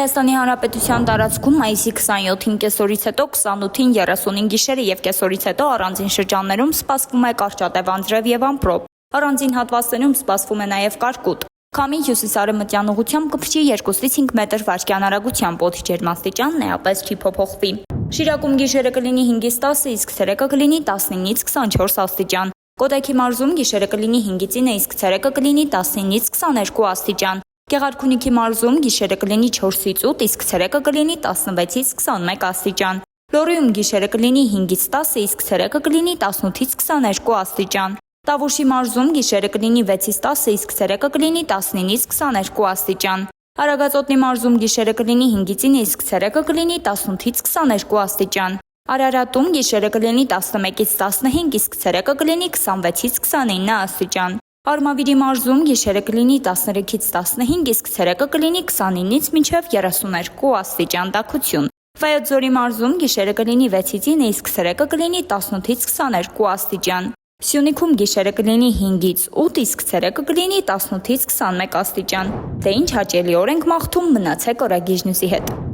Հայաստանի Հանրապետության տարածքում մայիսի 27-ին կեսօրից հետո 28-ին 35 գիշերը եւ կեսօրից հետո առանձին շրջաններում սպասվում է կարճատև անձրև եւ ամպրոպ։ Առանձին հատվածներում սպասվում է նաեւ կարկուտ։ Քամի հյուսիսարևմտյան ուղղությամբ կփչի 2-ից 5 մետր վարկյան արագությամբ, օդի ջերմաստիճանն էապես չի փոփոխվի։ Շիրակում գիշերը կլինի 5-ից 10, իսկ ցերեկը կլինի 19-ից 24 աստիճան։ Կոտայքի մարզում գիշերը կլինի 5-ից 9, իսկ ցերեկը կլինի 19-ից 22 աստիճան։ Գեղարքունիքի մարզում գիշերը կլինի 4-ից 8, իսկ ցերեկը կլինի 16-ից 21 աստիճան։ Լոռիում գիշերը կլինի 5-ից 10, իսկ ցերեկը կլինի 18-ից 22 աստիճան։ Տավուշի մարզում գիշերը կլինի 6-ից 10, իսկ ցերեկը կլինի 19-ից 22 աստիճան։ Արագածոտնի մարզում գիշերը կլինի 5-ից 9, իսկ ցերեկը կլինի 18-ից 22 աստիճան։ Արարատում գիշերը կլինի 11-ից 15, իսկ ցերեկը կլինի 26-ից 29 աստիճան։ Արմավիրի մարզում գիշերը կլինի 13-ից 15, իսկ ցերեկը կլինի 29-ից մինչև 32 աստիճան տաքություն։ Վայոց ձորի մարզում գիշերը կլինի 6-ից 9, իսկ ցերեկը կլինի 18-ից 22 աստիճան։ Սյունիքում գիշերը կլինի 5-ից 8, իսկ ցերեկը կլինի 18-ից 21 աստիճան։ Դե ինչ հաճելի օր ենք մաղթում, մնացեք Օրագիժ Նյուզի հետ։